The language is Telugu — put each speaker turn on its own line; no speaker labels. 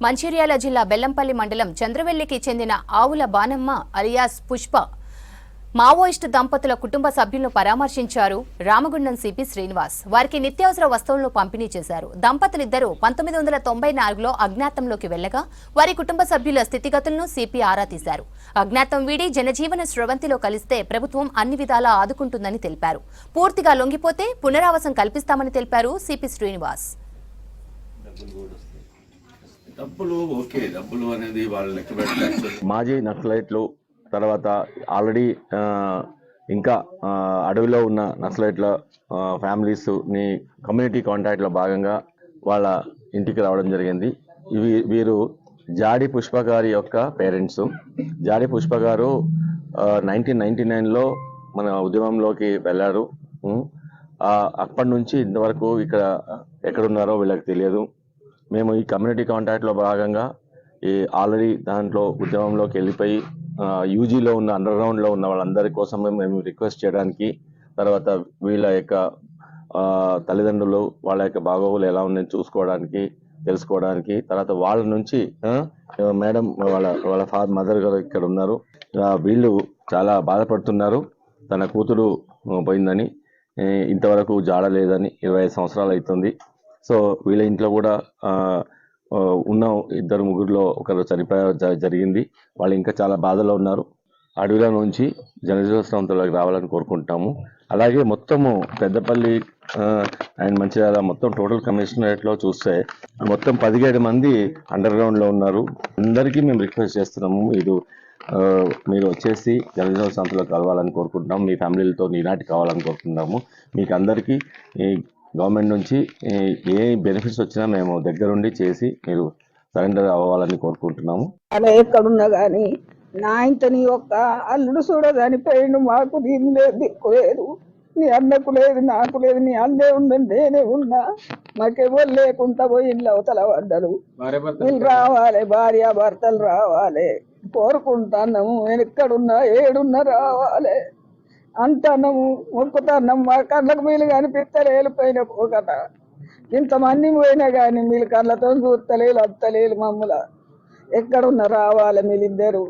మంచిర్యాల జిల్లా బెల్లంపల్లి మండలం చంద్రవెల్లికి చెందిన ఆవుల బానమ్మ అలియాస్ పుష్ప మావోయిస్టు దంపతుల కుటుంబ సభ్యులను పరామర్శించారు రామగుండం సిపి శ్రీనివాస్. వారికి నిత్యావసర వస్తువులను పంపిణీ చేశారు. దంపతులిద్దరూ 1994లో అజ్ఞాతంలోకి వెళ్లగా వారి కుటుంబ సభ్యుల స్థితిగతులను సిపి ఆరా తీశారు. అజ్ఞాతం వీడి జనజీవన స్రవంతిలో కలిస్తే ప్రభుత్వం అన్ని విధాలా ఆదుకుంటుందని తెలిపారు. పూర్తిగా లొంగిపోతే పునరావాసం కల్పిస్తామని తెలిపారు సిపి శ్రీనివాస్.
డబ్బులు ఓకే, డబ్బులు అనేది వాళ్ళు లెక్క పెట్టారు.
మాజీ నక్సలైట్లు తర్వాత ఆల్రెడీ ఇంకా అడవిలో ఉన్న నక్సలైట్ల ఫ్యామిలీస్ని కమ్యూనిటీ కాంటాక్ట్లో భాగంగా వాళ్ళ ఇంటికి రావడం జరిగింది. వీరు జాడి పుష్ప గారి యొక్క పేరెంట్స్. జాడి పుష్ప గారు 1999లో మన ఉద్యమంలోకి వెళ్ళారు. అప్పటి నుంచి ఇంతవరకు ఇక్కడ ఎక్కడున్నారో వీళ్ళకి తెలియదు. మేము ఈ కమ్యూనిటీ కాంటాక్ట్లో భాగంగా ఆల్రెడీ దాంట్లో ఉద్యమంలోకి వెళ్ళిపోయి యూజీలో ఉన్న అండర్ గ్రౌండ్లో ఉన్న వాళ్ళందరి కోసం మేము రిక్వెస్ట్ చేయడానికి, తర్వాత వీళ్ళ యొక్క తల్లిదండ్రులు వాళ్ళ యొక్క బాగోగులు ఎలా ఉన్నాయని చూసుకోవడానికి, తెలుసుకోవడానికి, తర్వాత వాళ్ళ నుంచి మేడం వాళ్ళ మదర్ గారు ఇక్కడ ఉన్నారు. వీళ్ళు చాలా బాధపడుతున్నారు. తన కూతురు పోయిందని, ఇంతవరకు జాడలేదని 25 సంవత్సరాలు అవుతుంది. సో వీళ్ళ ఇంట్లో కూడా ఉన్న 2-3 ఒకరు జరిగింది. వాళ్ళు ఇంకా చాలా బాధలో ఉన్నారు. అడవిలో నుంచి జనజీవన స్రవంతిలోకి రావాలని కోరుకుంటాము. అలాగే మొత్తము పెద్దపల్లి అండ్ మంచిర్యాల మొత్తం టోటల్ కమిషనరేట్లో చూస్తే మొత్తం 17 మంది అండర్ గ్రౌండ్లో ఉన్నారు. అందరికీ మేము రిక్వెస్ట్ చేస్తున్నాము, మీరు వచ్చేసి జనజీవన స్రవంతిలో కలవాలని కోరుకుంటున్నాము. మీ ఫ్యామిలీలతో ఈనాటి కావాలని కోరుకుంటున్నాము. మీకు అందరికీ గవర్నమెంట్ నుంచి ఏ బెనిఫిట్స్ వచ్చినా మేము దగ్గరుండి చేసి మీరు సరెండర్ అవ్వాలని కోరుకుంటున్నాము.
అలా ఎక్కడున్నా కానీ నా ఇంతని యొక్క అల్లుడు చూడదని పోయిండు. మాకు దీని లేదు, దిక్కు లేదు, నీ అన్నకు లేదు, నాకు లేదు, నీ అన్నే ఉండండి, నేనే ఉన్నా, మాకెవరు లేకుండా పోయి ఇల్లు అవతల పడ్డరు. వీళ్ళు రావాలి, భార్య భర్తలు రావాలి కోరుకుంటున్నాము. నేను ఎక్కడున్నా ఏడున్నా రావాలి అంటున్నాము, మొక్కుతున్నాము. మా కళ్ళకు మీరు కనిపిస్తారు వెళ్ళిపోయిన పోకట. ఇంతమంది పోయినా కానీ మీరు కళ్ళతో చూస్తలేదు, అత్తలేదు. మమ్మల్ని ఎక్కడున్నా రావాలి మీరిద్దరు.